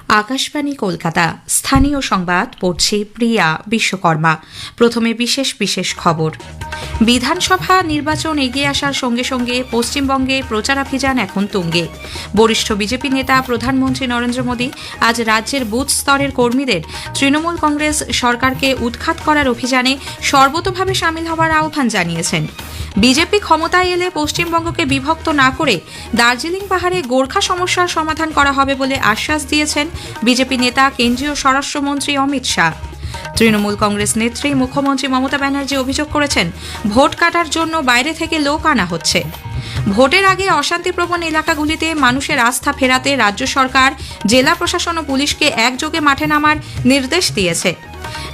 আকাশবাণী কলকাতা স্থানীয় সংবাদ পড়ছি প্রিয়া বিশ্বকর্মা। প্রথমে বিশেষ বিশেষ খবর। বিধানসভা নির্বাচন এগিয়ে আসার সঙ্গে সঙ্গে পশ্চিমবঙ্গে প্রচারাভিযান এখন তুঙ্গে। বরিষ্ঠ বিজেপি নেতা প্রধানমন্ত্রী নরেন্দ্র মোদী আজ রাজ্যের বুথ স্তরের কর্মীদের তৃণমূল কংগ্রেস সরকারকে উৎখাত করার অভিযানে সর্বতোভাবে সামিল হওয়ার আহ্বান জানিয়েছেন। বিজেপি ক্ষমতায় এলে পশ্চিমবঙ্গকে বিভক্ত না করে দার্জিলিং পাহাড়ে গোর্খা সমস্যার সমাধান করা হবে বলে আশ্বাস দিয়েছেন বিজেপি নেতা কেন্দ্রীয় স্বরাষ্ট্রমন্ত্রী অমিত শাহ। তৃণমূল কংগ্রেস নেত্রী মুখ্যমন্ত্রী মমতা ব্যানার্জি অভিযোগ করেছেন, ভোট কাটার জন্য বাইরে থেকে লোক আনা হচ্ছে। ভোটের আগে অশান্তিপ্রবণ এলাকাগুলিতে মানুষের আস্থা ফেরাতে রাজ্য সরকার, জেলা প্রশাসন ও পুলিশকে একযোগে মাঠে নামার নির্দেশ দিয়েছে।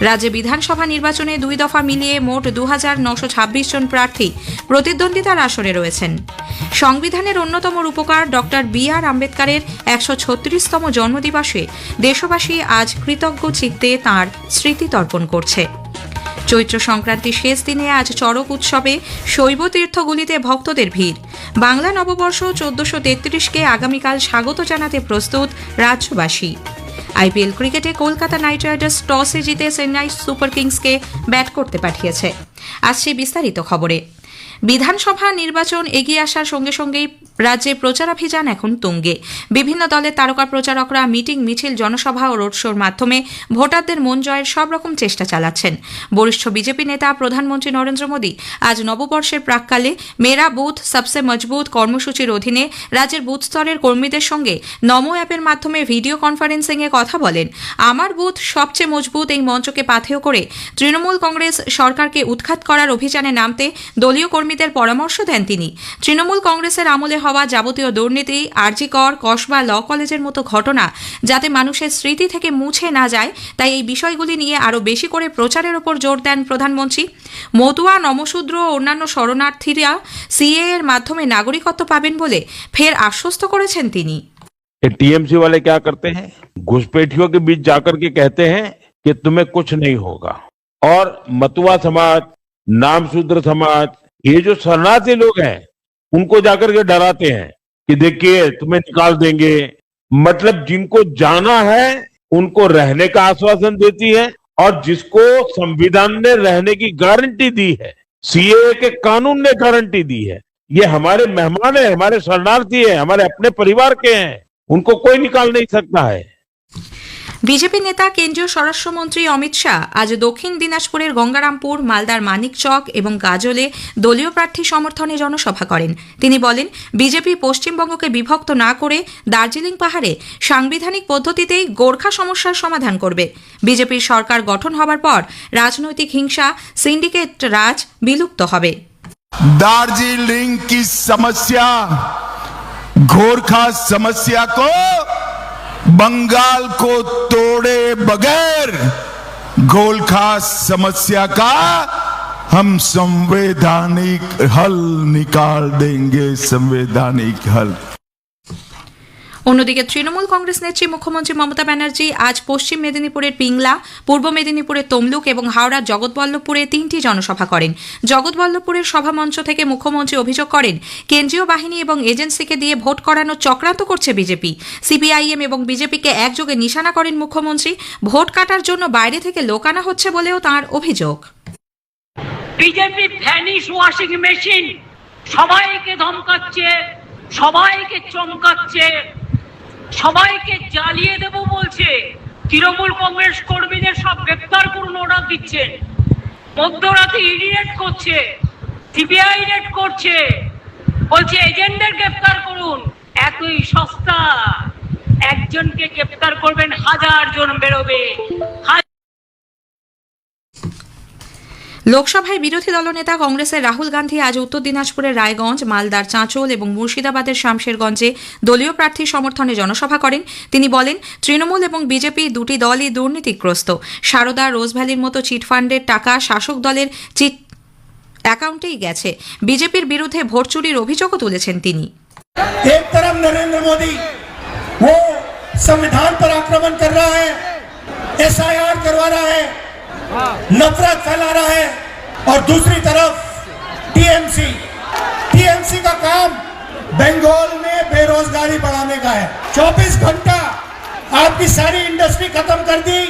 রাজ্যে বিধানসভা নির্বাচনে 2 দফা মিলিয়ে মোট 2926 জন প্রার্থী প্রতিদ্বন্দ্বিতার আসরে রয়েছেন। সংবিধানের অন্যতম রূপকার ডক্টর বি.আর. আম্বেদকরের 136তম জন্মদিবসে দেশবাসী আজ কৃতজ্ঞ চিত্তে তাঁর স্মৃতি তর্পণ করছে। চৈত্র সংক্রান্তির শেষ দিনে আজ চড়ক উৎসবে শৈব তীর্থগুলিতে ভক্তদের ভিড়। বাংলা নববর্ষ 1433কে আগামীকাল স্বাগত জানাতে প্রস্তুত রাজ্যবাসী। আইপিএল ক্রিকেটে কলকাতা নাইট রাইডার্স টসে জিতে চেন্নাই সুপার কিংসকে ব্যাট করতে পাঠিয়েছে। আসছে বিস্তারিত খবরে। বিধানসভা নির্বাচন এগিয়ে আসার সঙ্গে সঙ্গেই রাজ্যে প্রচারাভিযান এখন তুঙ্গে। বিভিন্ন দলের তারকা প্রচারকরা মিটিং, মিছিল, জনসভা ও রোড শোর মাধ্যমে ভোটারদের মন জয়ের সব রকম চেষ্টা চালাচ্ছেন। বরিষ্ঠ বিজেপি নেতা প্রধানমন্ত্রী নরেন্দ্র মোদী আজ নববর্ষের প্রাক্কালে মেরা বুথ সবসে মজবুত কর্মসূচির অধীনে রাজ্যের বুথ স্তরের কর্মীদের সঙ্গে নমো অ্যাপের মাধ্যমে ভিডিও কনফারেন্সিংয়ে কথা বলেন। আমার বুথ সবচেয়ে মজবুত এই মঞ্চকে পাথেয় করে তৃণমূল কংগ্রেস সরকারকে উৎখাত করার অভিযানে নামতে দলীয় কর্মীদের পরামর্শ দেন তিনি। তৃণমূল কংগ্রেসের আমলে হওয়া যাবতীয় দুর্নীতি, আরজি কর, কসবা ল কলেজের মতো ঘটনা যাতে মানুষের স্মৃতি থেকে মুছে না যায়, তাই এই বিষয়গুলি নিয়ে আরও বেশি করে প্রচারের ওপর জোর দেন প্রধানমন্ত্রী। মতুয়া, নমশূদ্র ও অন্যান্য শরণার্থীরা সিএ এর মাধ্যমে নাগরিকত্ব পাবেন বলে ফের আশ্বস্ত করেছেন তিনি। टीएमसी वाले क्या करते हैं, घुसपैठियों के बीच जाकर के कहते हैं कि तुम्हें कुछ नहीं होगा, और मतुआ समाज, नामशूद्र समाज, ये जो शरणार्थी लोग हैं उनको जाकर के डराते हैं कि देखिए तुम्हें निकाल देंगे। मतलब जिनको जाना है उनको रहने का आश्वासन देती है, और जिसको संविधान ने रहने की गारंटी दी है, सीएए के कानून ने गारंटी दी है, ये हमारे मेहमान है, हमारे शरणार्थी है, हमारे अपने परिवार के हैं, उनको कोई निकाल नहीं सकता है। বিজেপি নেতা কেন্দ্রীয় স্বরাষ্ট্রমন্ত্রী অমিত শাহ আজ দক্ষিণ দিনাজপুরের গঙ্গারামপুর, মালদার মানিকচক এবং গাজলে দলীয় প্রার্থী সমর্থনে জনসভা করেন। তিনি বলেন, বিজেপি পশ্চিমবঙ্গকে বিভক্ত না করে দার্জিলিং পাহাড়ে সাংবিধানিক পদ্ধতিতেই গোর্খা সমস্যার সমাধান করবে। বিজেপির সরকার গঠন হবার পর রাজনৈতিক হিংসা, সিন্ডিকেট রাজ বিলুপ্ত হবে। दार्जिलिंग की समस्या, गोरखा समस्या को बंगाल को तोड़े बगैर गोरखा समस्या का हम संवैधानिक हल निकाल देंगे, संवैधानिक हल। অন্যদিকে তৃণমূল কংগ্রেস নেত্রী মুখ্যমন্ত্রী মমতা ব্যানার্জি আজ পশ্চিম মেদিনীপুরের পিংলা, পূর্ব মেদিনীপুরের তমলুক এবং হাওড়ার জগৎবল্লভপুরে 3টি জনসভা করেন। জগৎবল্লভপুরের সভামঞ্চ থেকে মুখ্যমন্ত্রী অভিযোগ করেন, কেন্দ্রীয় বাহিনী এবং এজেন্সিকে দিয়ে ভোট করানোর চক্রান্ত করছে বিজেপি। সিপিআইএম এবং বিজেপিকে একযোগে নিশানা করেন মুখ্যমন্ত্রী। ভোট কাটার জন্য বাইরে থেকে লোক আনা হচ্ছে বলেও তাঁর অভিযোগ। বিজেপি ভ্যানিশ ওয়াশিং মেশিন, সবাইকে ধমকাচ্ছে, সবাইকে চমকাচ্ছে, সবাইকে জ্বালিয়ে দেব বলছে। তৃণমূল কংগ্রেস কর্মীদের সব গ্রেপ্তার করুন অর্ডার দিচ্ছেন। মধ্যরাতে ইডি রেড করছে, সিবিআই রেড করছে, বলছে এজেন্টদের গ্রেপ্তার করুন। এতই সস্তা, একজনকে গ্রেপ্তার করবেন, 1000 জন বেরোবে। লোকসভায় বিরোধী দলনেতা কংগ্রেসের রাহুল গান্ধী আজ উত্তর দিনাজপুরের রায়গঞ্জ, মালদার চাঁচল এবং মুর্শিদাবাদের শামশেরগঞ্জে দলীয় প্রার্থী সমর্থনে জনসভা করেন। তিনি বলেন, তৃণমূল এবং বিজেপি দুটি দলই দুর্নীতিগ্রস্ত। সারদা, রোজভ্যালির মতো চিটফান্ডের টাকা শাসক দলের চিট অ্যাকাউন্টেই গেছে। বিজেপির বিরুদ্ধে ভোট চুরির অভিযোগও তুলেছেন তিনি। एक तरफ नरेंद्र मोदी वो संविधान पर आक्रमण कर रहा है, एसआईआर करवा रहा है, नफरत फैला रहा है, और दूसरी तरफ टीएमसी का काम बंगाल में बेरोजगारी बढ़ाने का है। 24 घंटा आपकी सारी इंडस्ट्री खत्म कर दी,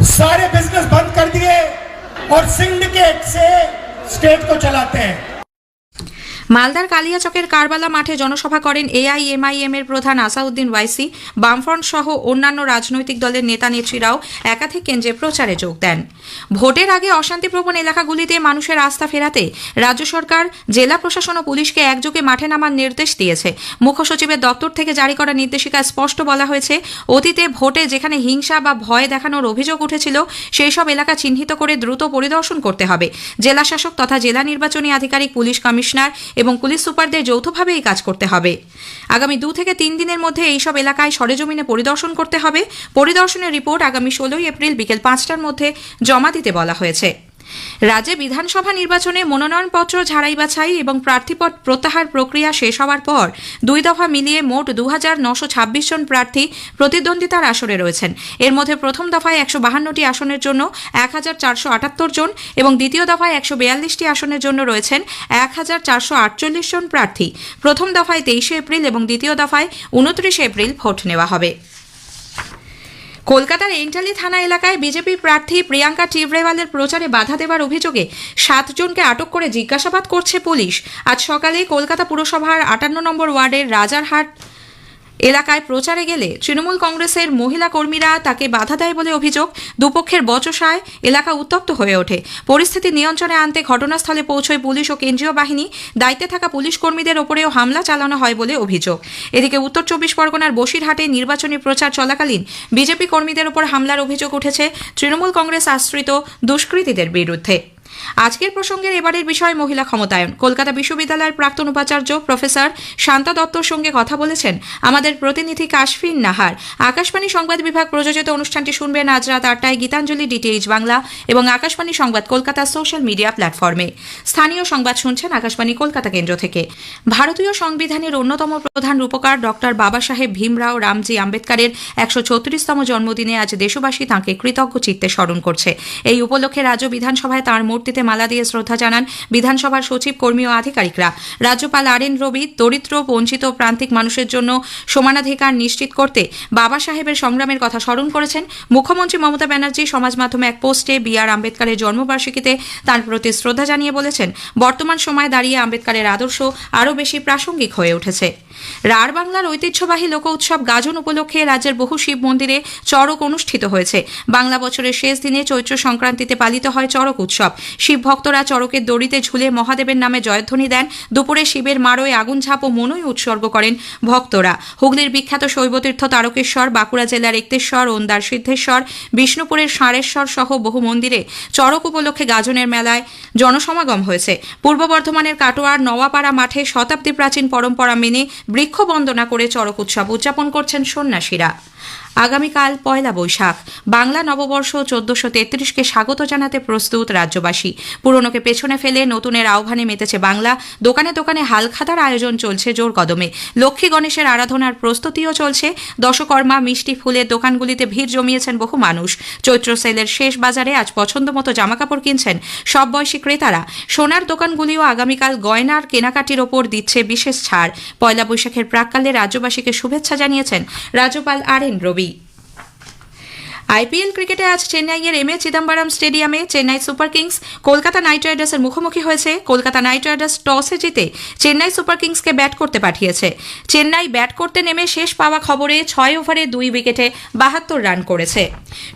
सारे बिजनेस बंद कर दिए और सिंडिकेट से स्टेट को चलाते हैं। মালদার কালিয়াচকের কারবালা মাঠে জনসভা করেন এআইএমআইএম এর প্রধান আসাউদ্দিন ওয়াইসি। বামফ্রন্ট সহ অন্যান্য রাজনৈতিক দলের নেতা নেত্রীরাও একাধিক কেন্দ্রে প্রচারে যোগ দেন। ভোটের আগে অশান্তিপ্রবণ এলাকাগুলিতে মানুষের আস্থা ফেরাতে রাজ্য সরকার জেলা প্রশাসন ও পুলিশকে একযোগে মাঠে নামার নির্দেশ দিয়েছে। মুখ্য সচিবের দপ্তর থেকে জারি করা নির্দেশিকায় স্পষ্ট বলা হয়েছে, অতীতে ভোটে যেখানে হিংসা বা ভয় দেখানোর অভিযোগ উঠেছিল সেই সব এলাকা চিহ্নিত করে দ্রুত পরিদর্শন করতে হবে। জেলা শাসক তথা জেলা নির্বাচনী আধিকারিক, পুলিশ কমিশনার এবং পুলিশ সুপারদের যৌথভাবে এই কাজ করতে হবে। আগামী 2 থেকে 3 দিনের মধ্যে এইসব এলাকায় সরেজমিনে পরিদর্শন করতে হবে। পরিদর্শনের রিপোর্ট আগামী 16 এপ্রিল বিকেল 5টার মধ্যে জমা দিতে বলা হয়েছে। রাজ্যে বিধানসভা নির্বাচনে মনোনয়নপত্র ঝাড়াই বাছাই এবং প্রার্থীপদ প্রত্যাহার প্রক্রিয়া শেষ হওয়ার পর 2 দফা মিলিয়ে মোট 2926 জন প্রার্থী প্রতিদ্বন্দ্বিতার আসরে রয়েছেন। এর মধ্যে প্রথম দফায় 152টি আসনের জন্য 1478 জন এবং দ্বিতীয় দফায় 142টি আসনের জন্য রয়েছেন 1448 জন প্রার্থী। প্রথম দফায় 23 এপ্রিল এবং দ্বিতীয় দফায় 29 এপ্রিল ভোট নেওয়া হবে। কলকাতার এন্টালি থানা এলাকায় বিজেপি প্রার্থী প্রিয়াঙ্কা টিব্রেওয়ালের প্রচারে বাধা দেওয়ার অভিযোগে 7 জনকে আটক করে জিজ্ঞাসাবাদ করছে পুলিশ। আজ সকালে কলকাতা পুরসভার 58 নম্বর ওয়ার্ডের রাজারহাট এলাকায় প্রচারে গেলে তৃণমূল কংগ্রেসের মহিলা কর্মীরা তাকে বাধা দেয় বলে অভিযোগ। দুপক্ষের বচসায় এলাকা উত্তপ্ত হয়ে ওঠে। পরিস্থিতি নিয়ন্ত্রণে আনতে ঘটনাস্থলে পৌঁছয় পুলিশ ও কেন্দ্রীয় বাহিনী। দায়িত্বে থাকা পুলিশ কর্মীদের ওপরেও হামলা চালানো হয় বলে অভিযোগ। এদিকে উত্তর 24 পরগনার বসিরহাটে নির্বাচনী প্রচার চলাকালীন বিজেপি কর্মীদের ওপর হামলার অভিযোগ উঠেছে তৃণমূল কংগ্রেস আশ্রিত দুষ্কৃতীদের বিরুদ্ধে। আজকের প্রসঙ্গের এবারের বিষয় মহিলা ক্ষমতায়ন। কলকাতা বিশ্ববিদ্যালয়ের প্রাক্তন উপাচার্য প্রফেসর শান্তা দত্তর সঙ্গে কথা বলেছেন আমাদের প্রতিনিধি কাশফিন নাহার। আকাশবাণী সংবাদ বিভাগ প্রযোজিত অনুষ্ঠানটি শুনবেন আজ রাত 8টায় গীতাঞ্জলি ডিটিএইচ বাংলা এবং আকাশবাণী সংবাদ কলকাতা সোশ্যাল মিডিয়া প্ল্যাটফর্মে। স্থানীয় সংবাদ শুনছেন আকাশবাণী কলকাতা কেন্দ্র থেকে। ভারতীয় সংবিধানের অন্যতম প্রধান রূপকার ডক্টর বাবা সাহেব ভীমরাও রামজি আম্বেদকরের 134তম জন্মদিনে আজ দেশবাসী তাঁকে কৃতজ্ঞ চিত্তে স্মরণ করছে। এই উপলক্ষে রাজ্য বিধানসভায় তাঁর মূর্তিতে মালা দিয়ে শ্রদ্ধা জানান বিধানসভার সচিব, কর্মী ও আধিকারিকরা। রাজ্যপাল RN রবি দরিদ্র, বঞ্চিত, প্রান্তিক মানুষের জন্য সমানাধিকার নিশ্চিত করতে বাবা সাহেবের সংগ্রামের কথা স্মরণ করেছেন। মুখ্যমন্ত্রী মমতা ব্যানার্জি সমাজ মাধ্যমে এক পোস্টে BR আম্বেদকরের জন্মবার্ষিকীতে তাঁর প্রতি শ্রদ্ধা জানিয়ে বলেছেন, বর্তমান সময়ে দাঁড়িয়ে আম্বেদকরের আদর্শ আরও বেশি প্রাসঙ্গিক হয়ে উঠেছে। রাঢ় বাংলার ঐতিহ্যবাহী লোক উৎসব গাজন উপলক্ষে রাজ্যের বহু শিব মন্দিরে চড়ক অনুষ্ঠিত হয়েছে। বাংলা বছরের শেষ দিনে চৈত্র সংক্রান্তিতে পালিত হয় চড়ক উৎসব। শিব ভক্তরা চড়কের দড়িতে ঝুলে মহাদেবের নামে জয়ধ্বনি দেন। দুপুরে শিবের মারোয় আগুন ঝাঁপ ও মনই উৎসর্গ করেন ভক্তরা। হুগলির বিখ্যাত শৈবতীর্থ তারকেশ্বর, বাঁকুড়া জেলার একতেশ্বর, ওন্দার সিদ্ধেশ্বর, বিষ্ণুপুরের ষাঁড়েশ্বর সহ বহু মন্দিরে চড়ক উপলক্ষে গাজনের মেলায় জনসমাগম হয়েছে। পূর্ব বর্ধমানের কাটোয়ার নওয়াপাড়া মাঠে শতাব্দী প্রাচীন পরম্পরা মেনে বৃক্ষ বন্দনা করে চড়ক উৎসব উদযাপন করছেন সন্ন্যাসীরা। আগামীকাল পয়লা বৈশাখ। বাংলা নববর্ষ 1433কে স্বাগত জানাতে প্রস্তুত রাজ্যবাসী। পুরনোকে পেছনে ফেলে নতুনের আহ্বানে মেতেছে বাংলা। দোকানে দোকানে হালখাতার আয়োজন চলছে জোর কদমে। লক্ষ্মী গণেশের আরাধনার প্রস্তুতিও চলছে। দশকর্মা, মিষ্টি, ফুলের দোকানগুলিতে ভিড় জমিয়েছেন বহু মানুষ। চৈত্র সেলের শেষ বাজারে আজ পছন্দ মতো জামাকাপড় কিনছেন সব বয়সী ক্রেতারা। সোনার দোকানগুলিও আগামীকাল গয়নার কেনাকাটির ওপর দিচ্ছে বিশেষ ছাড়। পয়লা বৈশাখের প্রাক্কালে রাজ্যবাসীকে শুভেচ্ছা জানিয়েছেন রাজ্যপাল RN রবি। IPL ক্রিকেটে আজ চেন্নাইয়ের MA চিদম্বরম স্টেডিয়ামে Chennai super kings Kolkata knight রাইডার্সের মুখোমুখি হয়েছে। কলকাতা নাইট রাইডার্স টসে জিতে চেন্নাই সুপার কিংসকে ব্যাট করতে পাঠিয়েছে। চেন্নাই ব্যাট করতে নেমে শেষ পাওয়া খবরে 6 ওভারে 2 উইকেটে 72 রান করেছে।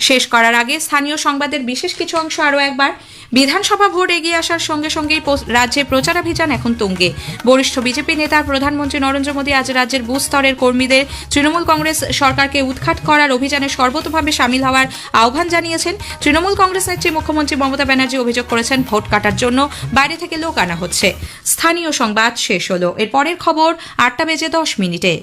শেষ করার আগে স্থানীয় সংবাদের বিশেষ কিছু অংশ আরও একবার। বিধানসভা ভোট এগিয়ে আসার সঙ্গে সঙ্গেই রাজ্যে প্রচারাভিযান এখন তুঙ্গে। বরিষ্ঠ বিজেপি নেতা প্রধানমন্ত্রী নরেন্দ্র মোদী আজ রাজ্যের বুথ স্তরের কর্মীদের তৃণমূল কংগ্রেস সরকারকে উৎখাত করার অভিযানে সর্বতোভাবে সামিল হওয়ার আহ্বান জানিয়েছেন। তৃণমূল কংগ্রেস নেত্রী মুখ্যমন্ত্রী মমতা ব্যানার্জি অভিযোগ করেছেন, ভোট কাটার জন্য বাইরে থেকে লোক আনা হচ্ছে। স্থানীয় সংবাদ শেষ হলো। এর পরের খবর 8টা বেজে 10 মিনিটে।